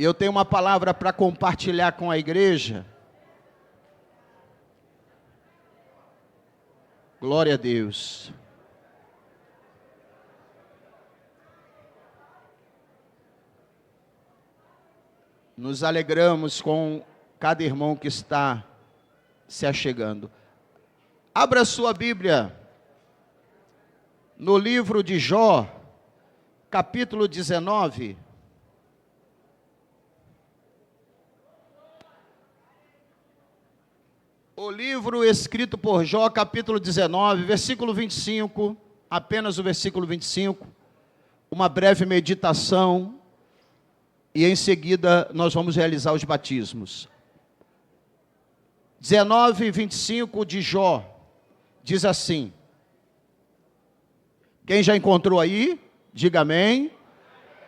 Eu tenho uma palavra para compartilhar com a igreja. Glória a Deus. Nos alegramos com cada irmão que está se achegando. Abra sua Bíblia no livro de Jó, capítulo 19. O livro escrito por Jó, capítulo 19, versículo 25, apenas o versículo 25, uma breve meditação, e em seguida nós vamos realizar os batismos. 19, 25 de Jó, diz assim, quem já encontrou aí, diga amém.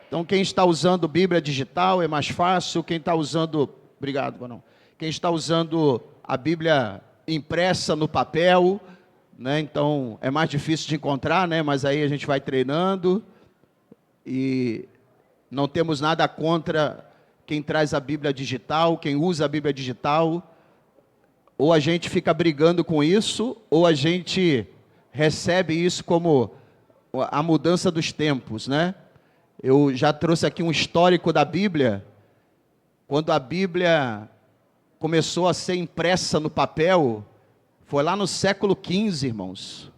Então quem está usando Bíblia digital é mais fácil, quem está usando, obrigado, Bonão. Quem está usando a Bíblia impressa no papel, né? Então é mais difícil de encontrar, né? Mas aí a gente vai treinando e não temos nada contra quem traz a Bíblia digital, quem usa a Bíblia digital. Ou a gente fica brigando com isso, ou a gente recebe isso como a mudança dos tempos, né? Eu já trouxe aqui um histórico da Bíblia. Quando a Bíblia começou a ser impressa no papel, foi lá no século XV, irmãos.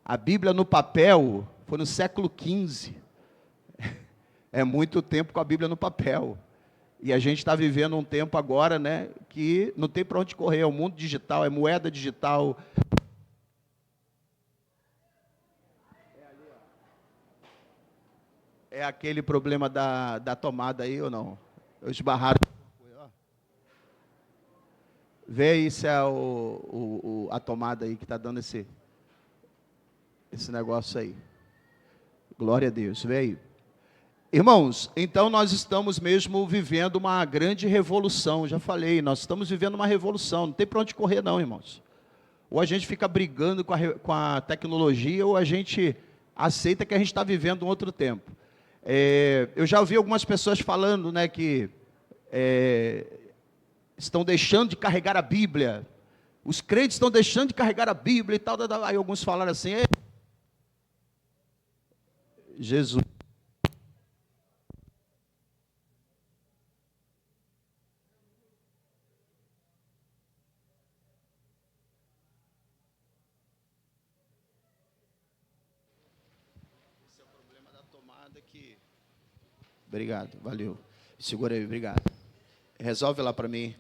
A Bíblia no papel foi no século XV. É muito tempo com a Bíblia no papel. E a gente está vivendo um tempo agora, né, que não tem para onde correr, é o mundo digital, é moeda digital. É aquele problema da tomada aí ou não? Eu esbarraram. Vê aí se é a tomada aí que está dando esse negócio aí. Glória a Deus, vê aí. Irmãos, então nós estamos mesmo vivendo uma grande revolução, já falei, nós estamos vivendo uma revolução, não tem para onde correr não, irmãos. Ou a gente fica brigando com a tecnologia, ou a gente aceita que a gente está vivendo um outro tempo. Eu já ouvi algumas pessoas falando, né, que estão deixando de carregar a Bíblia, os crentes estão deixando de carregar a Bíblia e tal, aí alguns falaram assim, Jesus. Esse é o problema da tomada que... Obrigado, valeu. Segura aí, obrigado. Resolve lá para mim.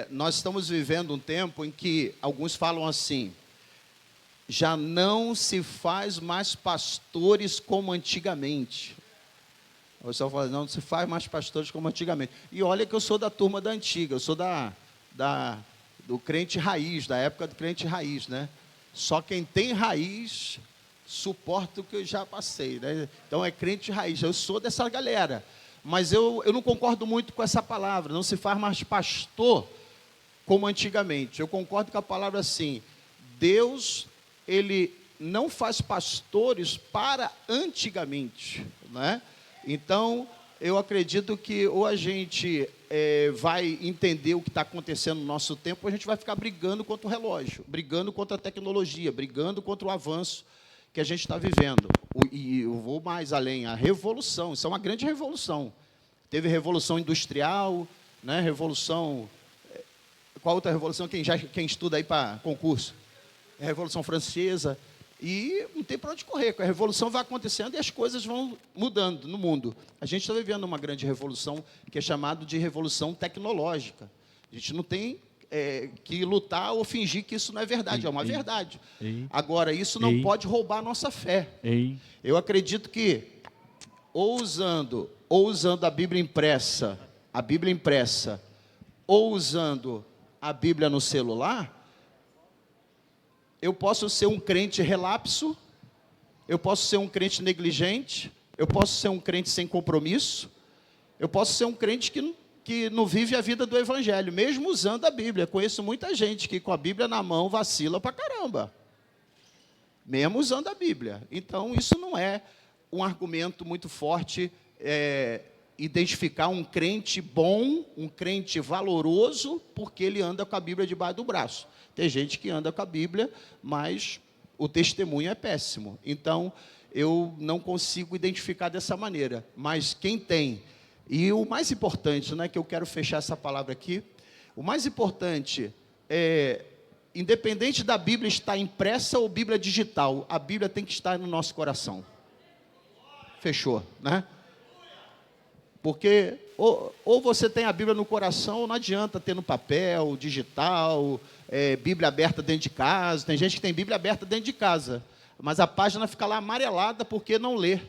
Nós estamos vivendo um tempo em que alguns falam assim, já não se faz mais pastores como antigamente. O pessoal fala, não se faz mais pastores como antigamente. E olha que eu sou da turma da antiga, eu sou do crente raiz, da época do crente raiz, né? Só quem tem raiz suporta o que eu já passei, né? Então é crente raiz, eu sou dessa galera. Mas eu não concordo muito com essa palavra, não se faz mais pastor como antigamente. Eu concordo com a palavra assim, Deus, Ele não faz pastores para antigamente, né? Então, eu acredito que ou a gente vai entender o que está acontecendo no nosso tempo, ou a gente vai ficar brigando contra o relógio, brigando contra a tecnologia, brigando contra o avanço que a gente está vivendo. E eu vou mais além, a revolução, isso é uma grande revolução. Teve revolução industrial, né, revolução... Qual outra revolução? Quem estuda aí para concurso? É a Revolução Francesa. E não tem para onde correr, a revolução vai acontecendo e as coisas vão mudando no mundo. A gente está vivendo uma grande revolução, que é chamada de revolução tecnológica. A gente não tem que lutar ou fingir que isso não é verdade, é uma verdade. Agora, isso não pode roubar a nossa fé. Eu acredito que, ou usando a Bíblia impressa, ou usando a Bíblia no celular, eu posso ser um crente relapso, eu posso ser um crente negligente, eu posso ser um crente sem compromisso, eu posso ser um crente que não vive a vida do Evangelho, mesmo usando a Bíblia. Conheço muita gente que com a Bíblia na mão vacila pra caramba, mesmo usando a Bíblia. Então, isso não é um argumento muito forte identificar um crente bom, um crente valoroso, porque ele anda com a Bíblia debaixo do braço. Tem gente que anda com a Bíblia, mas o testemunho é péssimo. Então, eu não consigo identificar dessa maneira. Mas quem tem, e o mais importante, né, que eu quero fechar essa palavra aqui, o mais importante é, independente da Bíblia estar impressa ou Bíblia digital, a Bíblia tem que estar no nosso coração. Fechou, né? Porque ou você tem a Bíblia no coração, ou não adianta ter no papel, digital, Bíblia aberta dentro de casa. Tem gente que tem Bíblia aberta dentro de casa, mas a página fica lá amarelada porque não lê.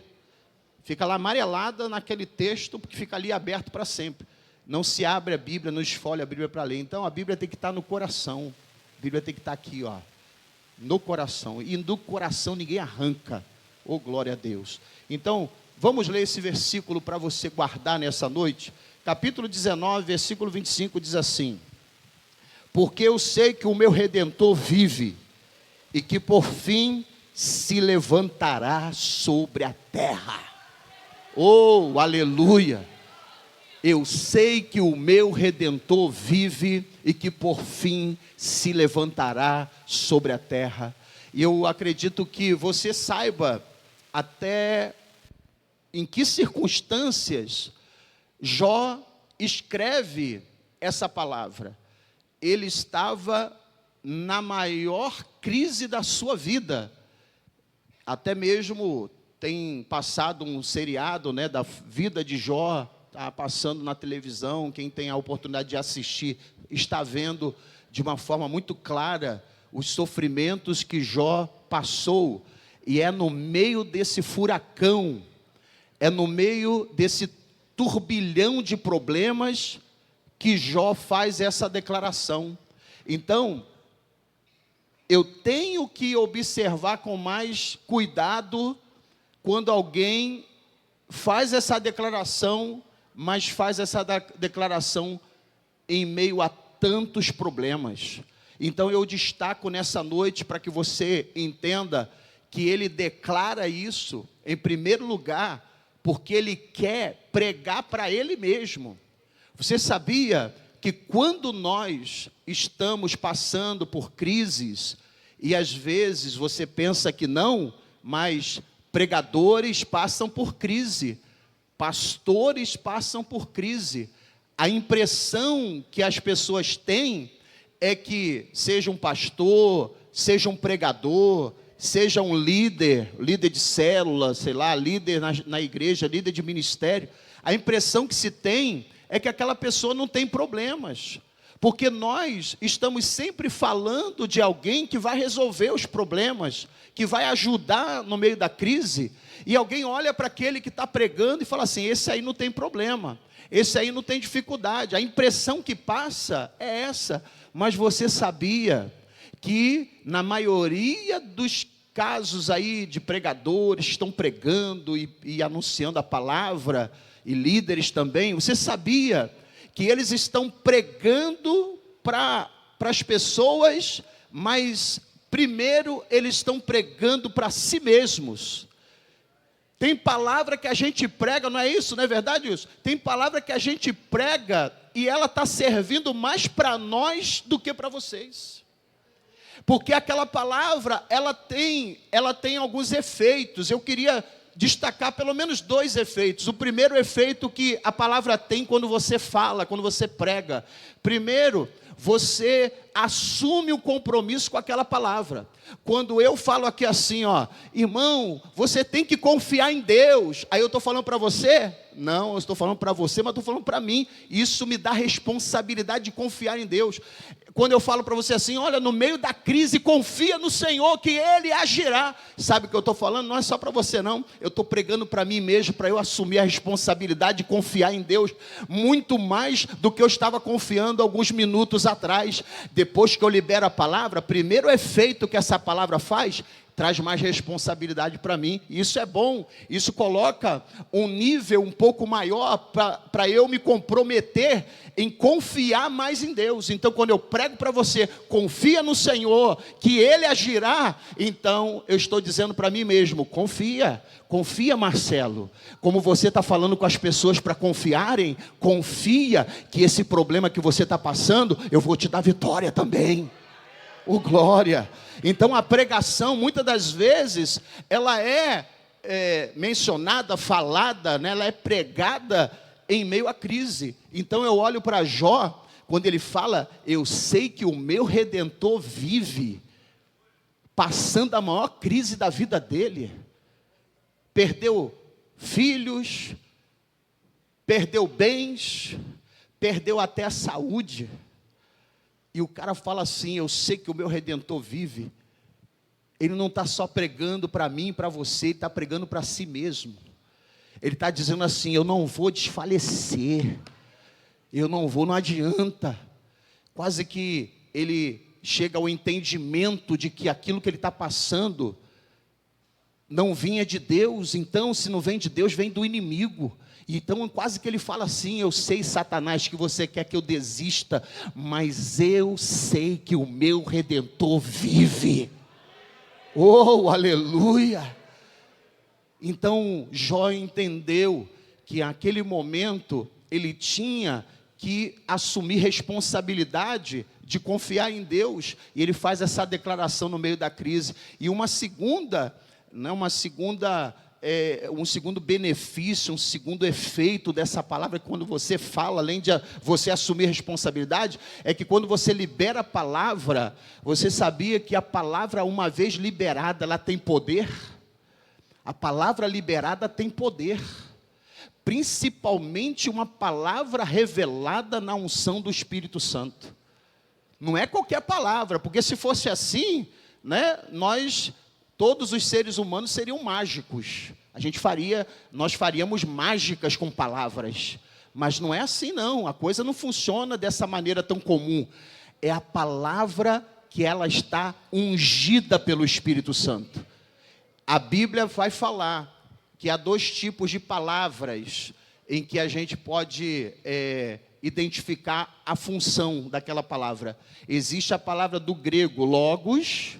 Fica lá amarelada naquele texto, porque fica ali aberto para sempre. Não se abre a Bíblia, não esfolha a Bíblia para ler. Então a Bíblia tem que estar no coração. A Bíblia tem que estar aqui, ó, no coração. E do coração ninguém arranca. Oh, glória a Deus. Então, vamos ler esse versículo para você guardar nessa noite. Capítulo 19, versículo 25 diz assim: porque eu sei que o meu Redentor vive, e que por fim se levantará sobre a terra. Oh, aleluia! Eu sei que o meu Redentor vive, e que por fim se levantará sobre a terra. E eu acredito que você saiba até em que circunstâncias Jó escreve essa palavra. Ele estava na maior crise da sua vida. Até mesmo tem passado um seriado, né, da vida de Jó, está passando na televisão. Quem tem a oportunidade de assistir está vendo de uma forma muito clara os sofrimentos que Jó passou. E é no meio desse furacão, é no meio desse turbilhão de problemas que Jó faz essa declaração. Então, eu tenho que observar com mais cuidado quando alguém faz essa declaração, mas faz essa declaração em meio a tantos problemas. Então eu destaco nessa noite para que você entenda que ele declara isso, em primeiro lugar, porque ele quer pregar para ele mesmo. Você sabia que quando nós estamos passando por crises, e às vezes você pensa que não, mas pregadores passam por crise, pastores passam por crise. A impressão que as pessoas têm é que seja um pastor, seja um pregador, seja um líder de célula, sei lá, líder na igreja, líder de ministério, a impressão que se tem é que aquela pessoa não tem problemas, porque nós estamos sempre falando de alguém que vai resolver os problemas, que vai ajudar no meio da crise, e alguém olha para aquele que está pregando e fala assim: esse aí não tem problema, esse aí não tem dificuldade. A impressão que passa é essa. Mas você sabia que na maioria dos casos aí de pregadores que estão pregando e anunciando a palavra, e líderes também, você sabia que eles estão pregando para as pessoas, mas primeiro eles estão pregando para si mesmos. Tem palavra que a gente prega, não é isso? Não é verdade isso? Tem palavra que a gente prega e ela está servindo mais para nós do que para vocês. Porque aquela palavra, ela tem alguns efeitos. Eu queria destacar pelo menos 2 efeitos. O primeiro efeito que a palavra tem quando você fala, quando você prega. Primeiro, você assume um compromisso com aquela palavra. Quando eu falo aqui assim, ó, irmão, você tem que confiar em Deus. Aí eu estou falando para você? Não, eu estou falando para você, mas estou falando para mim. Isso me dá responsabilidade de confiar em Deus. Quando eu falo para você assim, olha, no meio da crise, confia no Senhor que Ele agirá. Sabe o que eu estou falando? Não é só para você não. Eu estou pregando para mim mesmo, para eu assumir a responsabilidade de confiar em Deus, muito mais do que eu estava confiando alguns minutos atrás. Depois que eu libero a palavra, primeiro efeito que essa palavra faz, traz mais responsabilidade para mim. Isso é bom, isso coloca um nível um pouco maior para eu me comprometer em confiar mais em Deus. Então, quando eu prego para você, confia no Senhor, que Ele agirá, então eu estou dizendo para mim mesmo, confia, Marcelo. Como você está falando com as pessoas para confiarem, confia que esse problema que você está passando, eu vou te dar vitória também. Oh, glória! Então a pregação, muitas das vezes, ela é mencionada, falada, né? Ela é pregada em meio à crise. Então eu olho para Jó, quando ele fala, eu sei que o meu Redentor vive, passando a maior crise da vida dele. Perdeu filhos, perdeu bens, perdeu até a saúde. E o cara fala assim, eu sei que o meu Redentor vive. Ele não está só pregando para mim e para você, ele está pregando para si mesmo. Ele está dizendo assim, eu não vou desfalecer, não adianta. Quase que ele chega ao entendimento de que aquilo que ele está passando não vinha de Deus. Então, se não vem de Deus, vem do inimigo. Então, quase que ele fala assim, eu sei, Satanás, que você quer que eu desista, mas eu sei que o meu Redentor vive. Oh, aleluia! Então, Jó entendeu que naquele momento, ele tinha que assumir responsabilidade de confiar em Deus, e ele faz essa declaração no meio da crise. E um segundo benefício, um segundo efeito dessa palavra, quando você fala, além de você assumir responsabilidade, é que quando você libera a palavra, você sabia que a palavra, uma vez liberada, ela tem poder? A palavra liberada tem poder, principalmente uma palavra revelada na unção do Espírito Santo. Não é qualquer palavra, porque se fosse assim, né, todos os seres humanos seriam mágicos. Nós faríamos mágicas com palavras. Mas não é assim não, a coisa não funciona dessa maneira tão comum. É a palavra que ela está ungida pelo Espírito Santo. A Bíblia vai falar que há dois tipos de palavras em que a gente pode identificar a função daquela palavra. Existe a palavra do grego logos.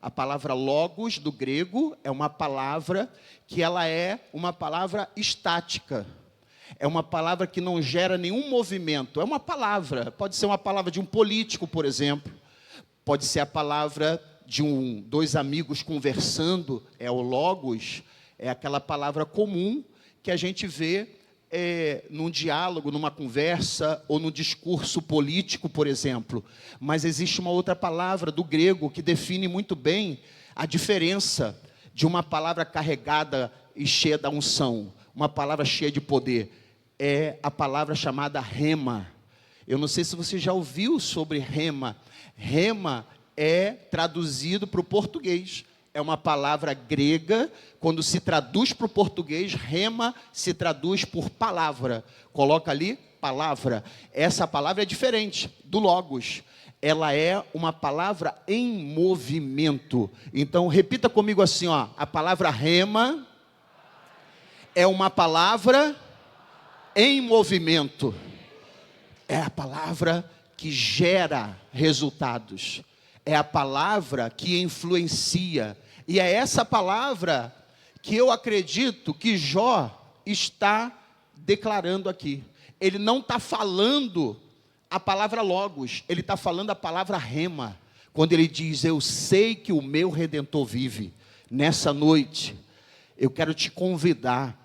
A palavra logos do grego é uma palavra que ela é uma palavra estática. É uma palavra que não gera nenhum movimento. É uma palavra, pode ser uma palavra de um político, por exemplo. Pode ser a palavra de dois amigos conversando, é o logos, é aquela palavra comum que a gente vê num diálogo, numa conversa ou num discurso político, por exemplo. Mas existe uma outra palavra do grego que define muito bem a diferença de uma palavra carregada e cheia da unção, uma palavra cheia de poder. É a palavra chamada rema. Eu não sei se você já ouviu sobre rema. Rema é traduzido para o português. É uma palavra grega, quando se traduz para o português, rema se traduz por palavra. Coloca ali, palavra. Essa palavra é diferente do logos. Ela é uma palavra em movimento. Então, repita comigo assim, ó, a palavra rema é uma palavra em movimento. É a palavra que gera resultados. É a palavra que influencia. E é essa palavra que eu acredito que Jó está declarando aqui. Ele não está falando a palavra logos, ele está falando a palavra rema. Quando ele diz, eu sei que o meu Redentor vive. Nessa noite, eu quero te convidar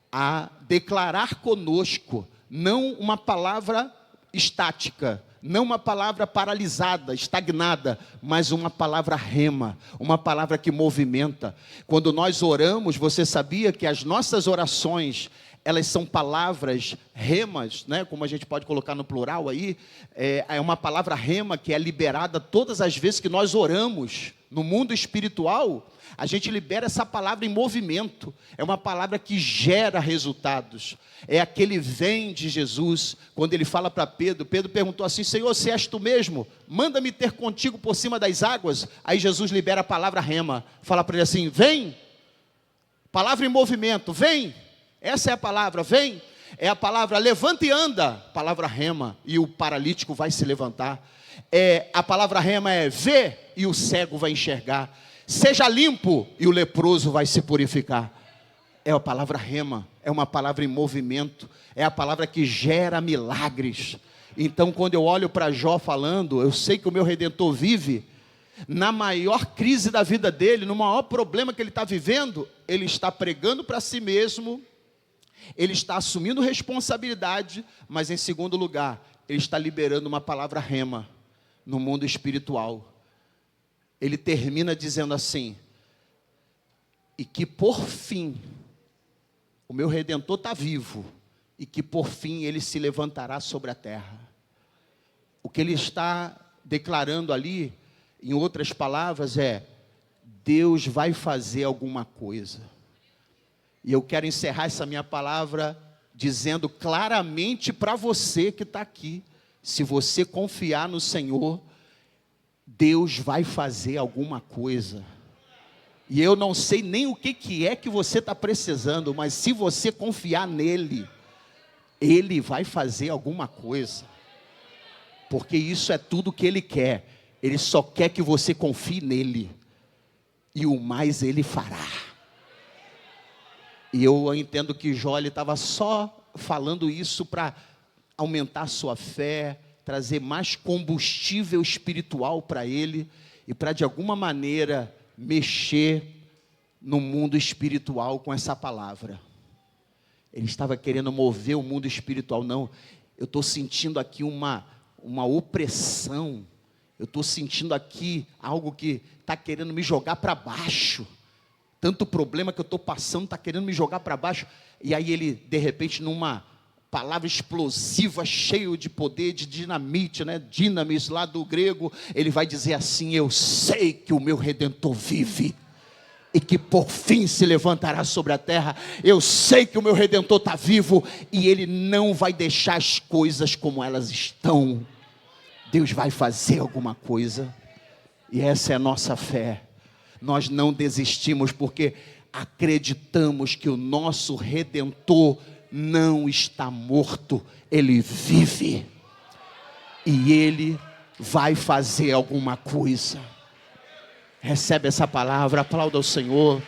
a declarar conosco, não uma palavra estática, não uma palavra paralisada, estagnada, mas uma palavra rema, uma palavra que movimenta. Quando nós oramos, você sabia que as nossas orações, elas são palavras remas, né? Como a gente pode colocar no plural aí, é uma palavra rema que é liberada todas as vezes que nós oramos No mundo espiritual, a gente libera essa palavra em movimento. É uma palavra que gera resultados. É aquele vem de Jesus. Quando ele fala para Pedro, Pedro perguntou assim: Senhor, se és tu mesmo, manda-me ter contigo por cima das águas. Aí Jesus libera a palavra rema. Fala para ele assim: vem. Palavra em movimento, vem. Essa é a palavra, vem. É a palavra levanta e anda. Palavra rema. E o paralítico vai se levantar. A palavra rema é vê e o cego vai enxergar. Seja limpo e o leproso vai se purificar. É a palavra rema, é uma palavra em movimento, é a palavra que gera milagres. Então, quando eu olho para Jó falando, eu sei que o meu Redentor vive. Na maior crise da vida dele, no maior problema que ele está vivendo, ele está pregando para si mesmo, ele está assumindo responsabilidade, mas em segundo lugar, ele está liberando uma palavra rema no mundo espiritual. Ele termina dizendo assim: e que por fim, o meu Redentor está vivo, e que por fim ele se levantará sobre a terra. O que ele está declarando ali, em outras palavras, é: Deus vai fazer alguma coisa. E eu quero encerrar essa minha palavra dizendo claramente para você que está aqui: se você confiar no Senhor, Deus vai fazer alguma coisa. E eu não sei nem o que é que você está precisando, mas se você confiar nele, Ele vai fazer alguma coisa. Porque isso é tudo que Ele quer. Ele só quer que você confie nele. E o mais Ele fará. E eu entendo que Jó estava só falando isso para aumentar a sua fé, trazer mais combustível espiritual para ele e para de alguma maneira mexer no mundo espiritual com essa palavra. Ele estava querendo mover o mundo espiritual. Não, eu estou sentindo aqui uma opressão, eu estou sentindo aqui algo que está querendo me jogar para baixo. Tanto problema que eu estou passando está querendo me jogar para baixo. E aí ele, de repente, numa palavra explosiva, cheio de poder, de dinamite, né? Dinamis lá do grego, ele vai dizer assim: eu sei que o meu Redentor vive e que por fim se levantará sobre a terra. Eu sei que o meu Redentor está vivo e Ele não vai deixar as coisas como elas estão. Deus vai fazer alguma coisa, e essa é a nossa fé. Nós não desistimos porque acreditamos que o nosso Redentor não está morto, Ele vive, e Ele vai fazer alguma coisa. Recebe essa palavra, aplauda o Senhor.